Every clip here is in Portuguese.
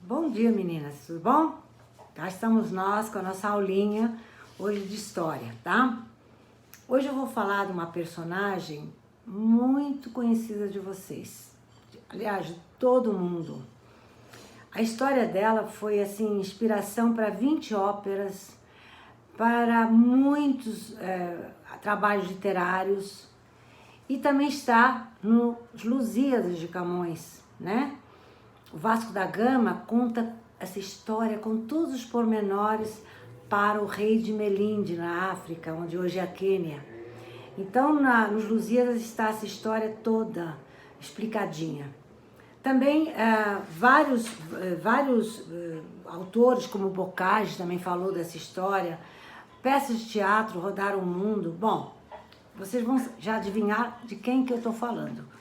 Bom dia, meninas, tudo bom? Cá estamos nós com a nossa aulinha hoje de história, tá? Hoje eu vou falar de uma personagem muito conhecida de vocês, aliás, de todo mundo. A história dela foi, assim, inspiração para 20 óperas, para muitos trabalhos literários e também está nos Lusíadas de Camões, né? O Vasco da Gama conta essa história com todos os pormenores para o rei de Melinde, na África, onde hoje é a Quênia. Então, nos Lusíadas está essa história toda explicadinha. Também vários autores, como Bocage também falou dessa história, peças de teatro rodaram o mundo. Bom, vocês vão já adivinhar de quem que eu estou falando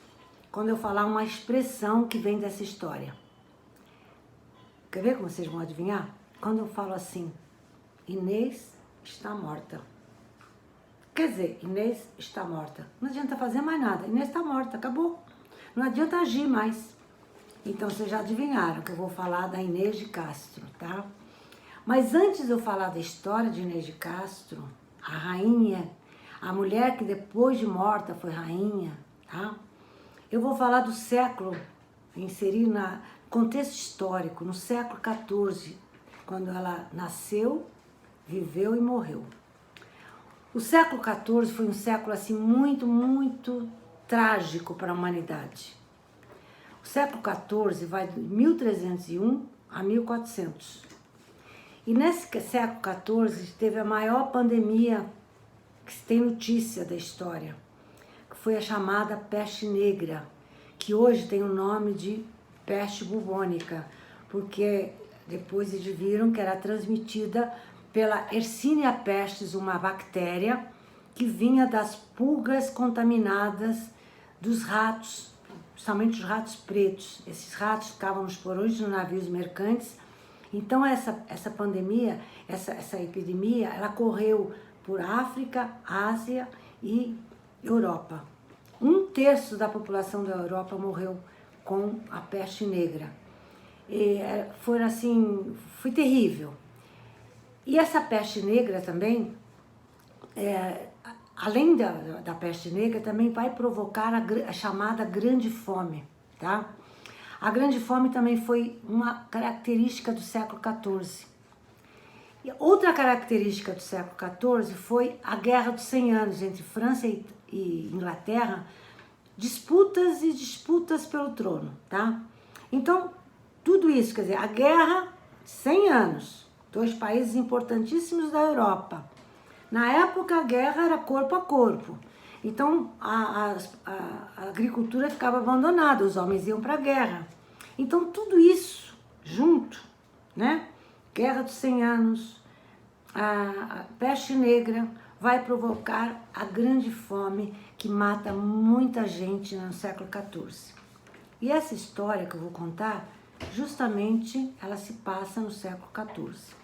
quando eu falar uma expressão que vem dessa história. Quer ver como vocês vão adivinhar? Quando eu falo assim, Inês está morta. Quer dizer, Inês está morta. Não adianta fazer mais nada. Inês está morta, acabou. Não adianta agir mais. Então vocês já adivinharam que eu vou falar da Inês de Castro, tá? Mas antes de eu falar da história de Inês de Castro, a rainha, a mulher que depois de morta foi rainha, tá? Eu vou falar do século, inserir no contexto histórico, no século XIV, quando ela nasceu, viveu e morreu. O século XIV foi um século assim muito trágico para a humanidade. O século XIV vai de 1301 a 1400. E nesse século XIV teve a maior pandemia que se tem notícia da história, que foi a chamada peste negra, que hoje tem o nome de peste bubônica, porque depois eles viram que era transmitida pela Yersinia pestis, uma bactéria que vinha das pulgas contaminadas dos ratos, principalmente os ratos pretos. Esses ratos ficavam nos porões dos navios mercantes. Então essa pandemia, essa epidemia, ela correu por África, Ásia e Europa. 1/3 da população da Europa morreu com a peste negra. E foi terrível. E essa peste negra também, além da peste negra, também vai provocar a chamada Grande Fome, tá? A Grande Fome também foi uma característica do século XIV. E outra característica do século XIV foi a Guerra dos 100 Anos entre França e Inglaterra, disputas pelo trono, tá? Então, tudo isso, quer dizer, a Guerra, 100 anos, 2 países importantíssimos da Europa. Na época, a guerra era corpo a corpo. Então, a agricultura ficava abandonada, os homens iam para a guerra. Então, tudo isso junto, né? Guerra dos 100 anos, a peste negra vai provocar a Grande Fome que mata muita gente no século XIV. E essa história que eu vou contar, justamente ela se passa no século XIV.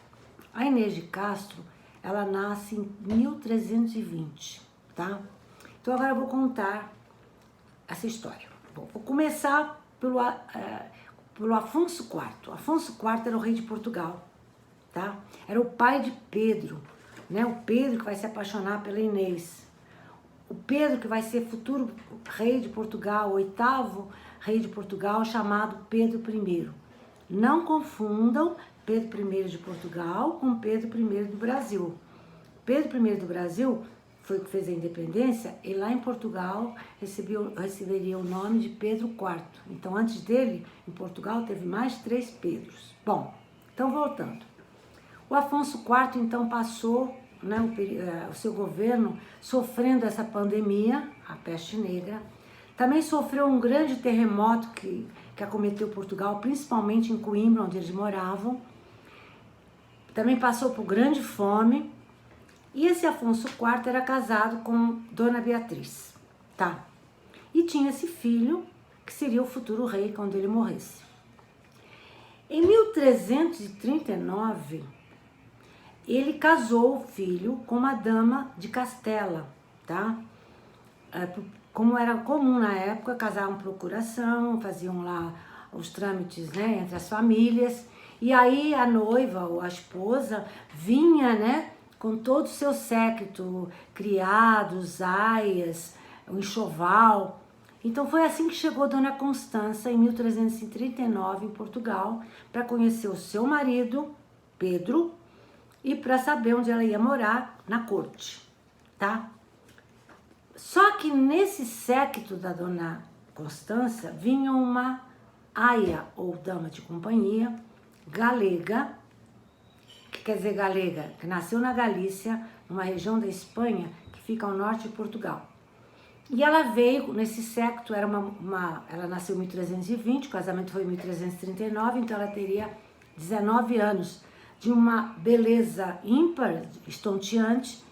A Inês de Castro, ela nasce em 1320, tá? Então agora eu vou contar essa história. Bom, vou começar pelo Afonso IV. Afonso IV era o rei de Portugal, tá? Era o pai de Pedro, né? O Pedro que vai se apaixonar pela Inês. O Pedro que vai ser futuro rei de Portugal, o 8º rei de Portugal, chamado Pedro I. Não confundam Pedro I de Portugal com Pedro I do Brasil. Pedro I do Brasil foi o que fez a independência e lá em Portugal receberia o nome de Pedro IV. Então, antes dele, em Portugal, teve mais 3 Pedros. Bom, então voltando. O Afonso IV, então, passou, né, o seu governo sofrendo essa pandemia, a peste negra. Também sofreu um grande terremoto que acometeu Portugal, principalmente em Coimbra, onde eles moravam. Também passou por grande fome. E esse Afonso IV era casado com Dona Beatriz, tá? E tinha esse filho, que seria o futuro rei quando ele morresse. Em 1339, ele casou o filho com uma dama de Castela, tá? Como era comum na época, casavam por procuração, faziam lá os trâmites, né, entre as famílias. E aí a noiva, ou a esposa, vinha, né, com todo o seu séquito, criados, aias, o enxoval. Então foi assim que chegou Dona Constança em 1339 em Portugal, para conhecer o seu marido, Pedro, e para saber onde ela ia morar na corte, tá? Só que nesse séquito da Dona Constança vinha uma aia, ou dama de companhia, galega, que quer dizer galega, que nasceu na Galícia, numa região da Espanha, que fica ao norte de Portugal. E ela veio, nesse século, ela nasceu em 1320, o casamento foi em 1339, então ela teria 19 anos, de uma beleza ímpar, estonteante.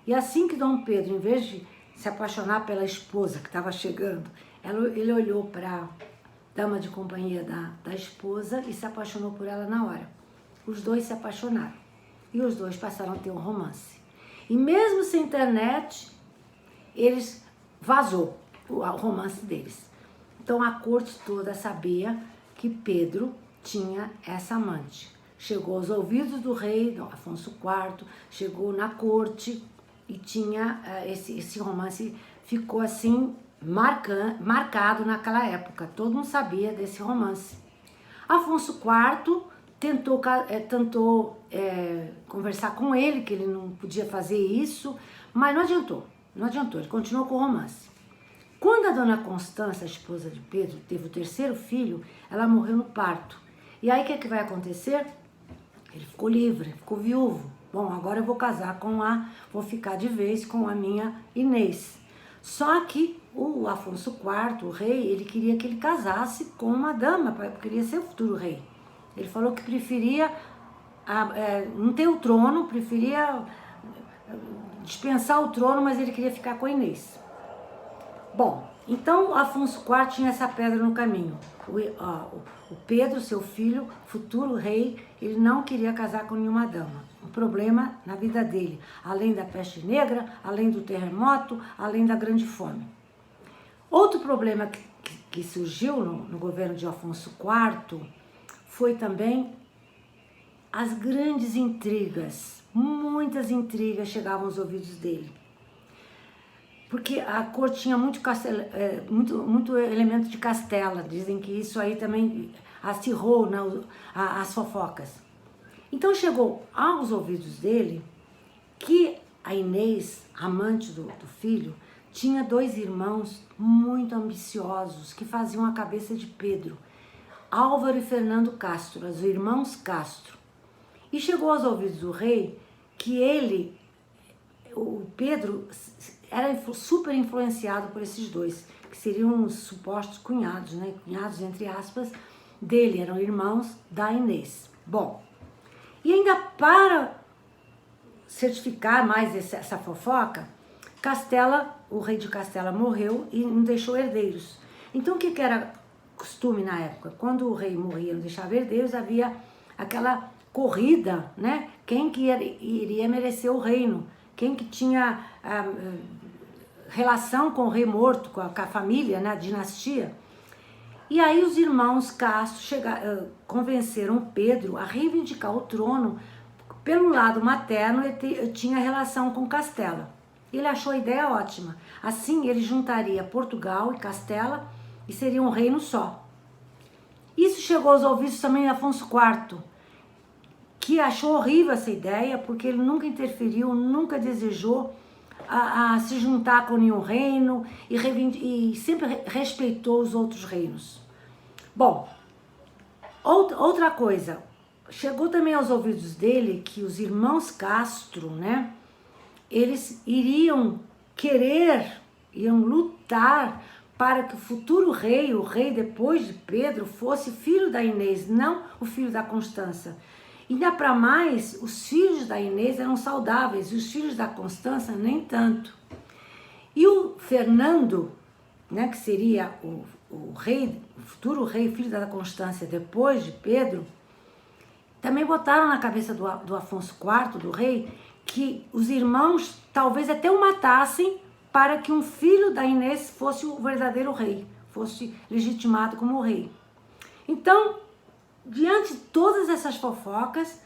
E assim que Dom Pedro, em vez de se apaixonar pela esposa que estava chegando, ele olhou para a dama de companhia da esposa e se apaixonou por ela na hora. Os dois se apaixonaram e os dois passaram a ter um romance. E mesmo sem internet, eles vazou o romance deles. Então a corte toda sabia que Pedro tinha essa amante. Chegou aos ouvidos do rei, Afonso IV, chegou na corte e tinha esse romance, ficou assim marcado naquela época. Todo mundo sabia desse romance. Afonso IV tentou conversar com ele, que ele não podia fazer isso, mas não adiantou, ele continuou com o romance. Quando a Dona Constança, a esposa de Pedro, teve o terceiro filho, ela morreu no parto. E aí o que vai acontecer? Ele ficou livre, ficou viúvo. Bom, agora eu vou ficar de vez com a minha Inês. Só que o Afonso IV, o rei, ele queria que ele casasse com uma dama, porque queria ser o futuro rei. Ele falou que preferia não ter o trono, preferia dispensar o trono, mas ele queria ficar com a Inês. Bom, então Afonso IV tinha essa pedra no caminho. O Pedro, seu filho, futuro rei, ele não queria casar com nenhuma dama. Um problema na vida dele, além da peste negra, além do terremoto, além da grande fome. Outro problema que surgiu no governo de Afonso IV foi também as grandes intrigas. Muitas intrigas chegavam aos ouvidos dele. Porque a corte tinha muito elemento de Castela. Dizem que isso aí também acirrou as fofocas. Então chegou aos ouvidos dele que a Inês, amante do filho, tinha 2 irmãos muito ambiciosos que faziam a cabeça de Pedro, Álvaro e Fernando Castro, os irmãos Castro. E chegou aos ouvidos do rei que o Pedro, era super influenciado por esses 2, que seriam os supostos cunhados, né? Cunhados entre aspas, dele, eram irmãos da Inês. Bom, e ainda para certificar mais essa fofoca, o rei de Castela morreu e não deixou herdeiros. Então o que era costume na época? Quando o rei morria e não deixava herdeiros, havia aquela corrida, né? Quem que iria merecer o reino? Quem que tinha relação com o rei morto, com a família, né, a dinastia. E aí os irmãos Castro convenceram Pedro a reivindicar o trono. Pelo lado materno, ele tinha relação com Castela. Ele achou a ideia ótima. Assim, ele juntaria Portugal e Castela e seria um reino só. Isso chegou aos ouvidos também de Afonso IV, que achou horrível essa ideia, porque ele nunca interferiu, nunca desejou a se juntar com nenhum reino e sempre respeitou os outros reinos. Bom, outra coisa, chegou também aos ouvidos dele que os irmãos Castro, né, eles iriam lutar para que o futuro rei, o rei depois de Pedro, fosse filho da Inês, não o filho da Constança. E ainda para mais, os filhos da Inês eram saudáveis e os filhos da Constança nem tanto. E o Fernando, né, que seria o rei, o futuro rei, filho da Constança depois de Pedro, também botaram na cabeça do Afonso IV, do rei, que os irmãos talvez até o matassem para que um filho da Inês fosse o verdadeiro rei, fosse legitimado como rei. Então, diante de todas essas fofocas,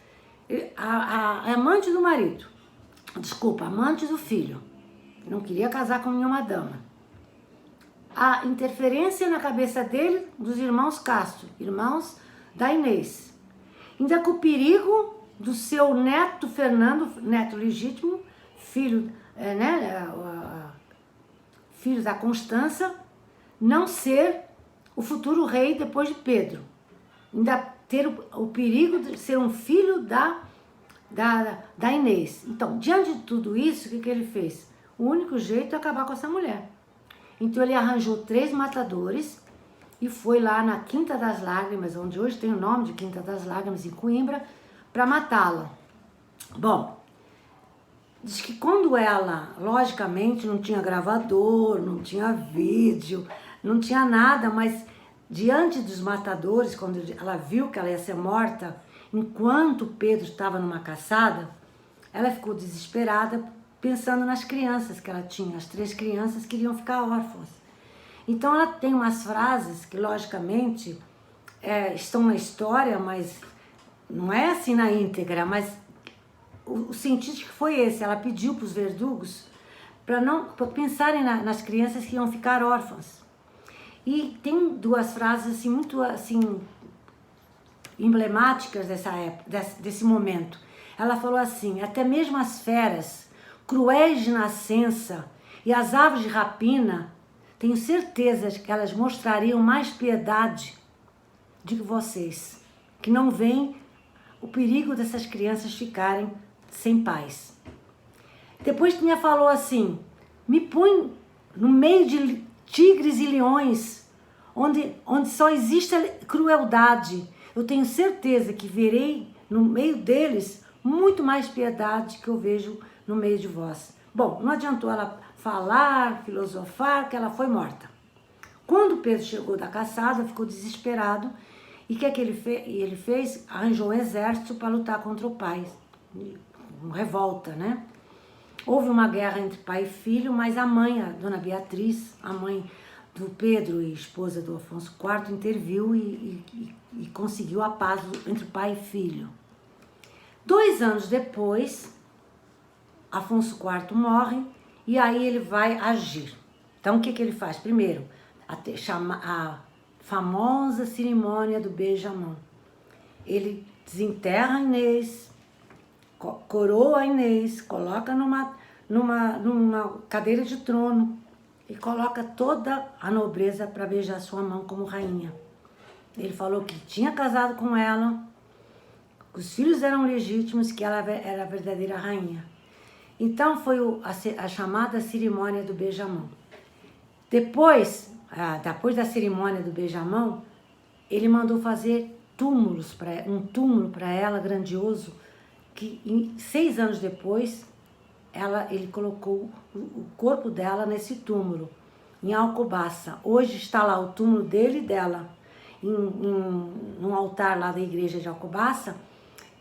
a amante do marido, desculpa, amante do filho, não queria casar com nenhuma dama, a interferência na cabeça dele dos irmãos Castro, irmãos da Inês, ainda com o perigo do seu neto Fernando, neto legítimo, filho, filho da Constança, não ser o futuro rei depois de Pedro. Ainda ter o perigo de ser um filho da Inês. Então, diante de tudo isso, o que ele fez? O único jeito é acabar com essa mulher. Então ele arranjou 3 matadores e foi lá na Quinta das Lágrimas, onde hoje tem o nome de Quinta das Lágrimas, em Coimbra, para matá-la. Bom, diz que quando ela, logicamente, não tinha gravador, não tinha vídeo, não tinha nada, mas diante dos matadores, quando ela viu que ela ia ser morta, enquanto Pedro estava numa caçada, ela ficou desesperada, pensando nas crianças que ela tinha, as 3 crianças que iriam ficar órfãs. Então ela tem umas frases que, logicamente, estão na história, mas não é assim na íntegra, mas o sentido que foi esse. Ela pediu para os verdugos para pensarem nas crianças que iam ficar órfãs. E tem 2 frases assim, muito assim, emblemáticas dessa época, desse momento. Ela falou assim: até mesmo as feras, cruéis de nascença, e as aves de rapina, tenho certeza que elas mostrariam mais piedade do que vocês, que não veem o perigo dessas crianças ficarem sem pais. Depois falou assim: me põe no meio de tigres e leões, onde só existe crueldade. Eu tenho certeza que verei no meio deles muito mais piedade que eu vejo no meio de vós. Bom, não adiantou ela falar, filosofar, que ela foi morta. Quando Pedro chegou da caçada, ficou desesperado. E o que ele fez? Arranjou um exército para lutar contra o pai. Uma revolta, né? Houve uma guerra entre pai e filho, mas a mãe, a dona Beatriz, a mãe do Pedro e esposa do Afonso IV, interviu e conseguiu a paz entre pai e filho. 2 anos depois, Afonso IV morre e aí ele vai agir. Então, o que ele faz? Primeiro, a famosa cerimônia do beijamão. Ele desenterra a Inês, coroa a Inês, coloca numa cadeira de trono e coloca toda a nobreza para beijar sua mão como rainha. Ele falou que tinha casado com ela, que os filhos eram legítimos, que ela era a verdadeira rainha. Então foi a chamada cerimônia do beijamão. Depois da cerimônia do beijamão, ele mandou fazer um túmulo para ela grandioso, que 6 anos depois ele colocou o corpo dela nesse túmulo, em Alcobaça. Hoje está lá o túmulo dele e dela, num altar lá da igreja de Alcobaça,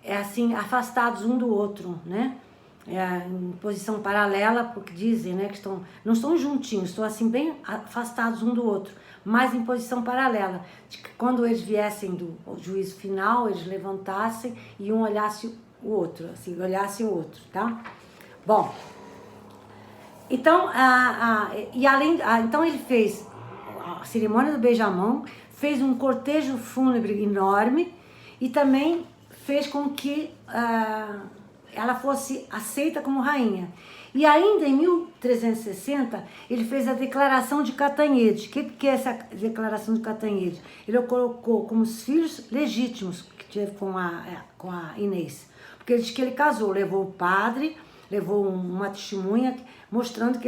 assim, afastados um do outro, né? Em posição paralela, porque dizem, né, que não estão juntinhos, estão assim bem afastados um do outro, mas em posição paralela, de que quando eles viessem do juízo final, eles levantassem e um olhasse o outro, assim, olhasse o outro, tá? Bom, então, então ele fez a cerimônia do beijamão, fez um cortejo fúnebre enorme e também fez com que ela fosse aceita como rainha. E ainda em 1360, ele fez a Declaração de Catanhede. O que é essa Declaração de Catanhede? Ele colocou como os filhos legítimos que teve com a Inês. Porque ele diz que ele casou, levou o padre, levou uma testemunha mostrando que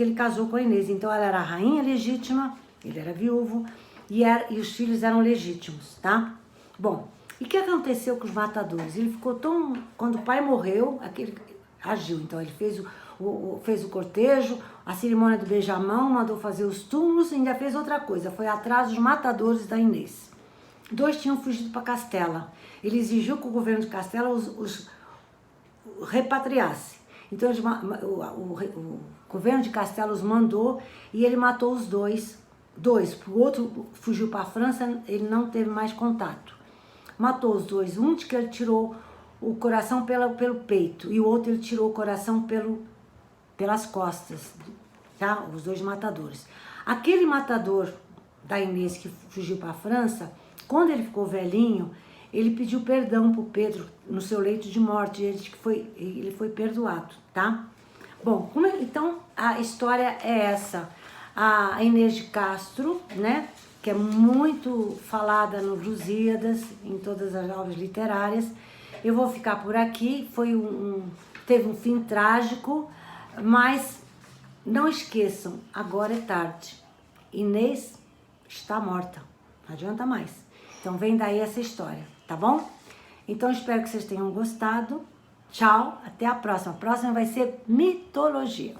ele casou com a Inês. Então ela era a rainha legítima, ele era viúvo e os filhos eram legítimos, tá? Bom, e o que aconteceu com os matadores? Ele ficou tão... Quando o pai morreu, aquele agiu. Então ele fez o cortejo, a cerimônia do beijamão, mandou fazer os túmulos e ainda fez outra coisa. Foi atrás dos matadores da Inês. 2 tinham fugido para Castela. Ele exigiu que o governo de Castela os repatriasse. Então o governo de Castela os mandou e ele matou os 2. O outro fugiu para a França, ele não teve mais contato. matou os dois. Um que ele tirou o coração pelo peito e o outro ele tirou o coração pelas costas, tá? Os dois matadores. Aquele matador da Inês que fugiu para a França, quando ele ficou velhinho, ele pediu perdão pro Pedro no seu leito de morte, ele foi perdoado, tá? Bom, então a história é essa. A Inês de Castro, né, que é muito falada no Lusíadas, em todas as obras literárias. Eu vou ficar por aqui, teve um fim trágico, mas não esqueçam, agora é tarde. Inês está morta, não adianta mais. Então vem daí essa história, tá bom? Então espero que vocês tenham gostado. Tchau, até a próxima. A próxima vai ser mitologia.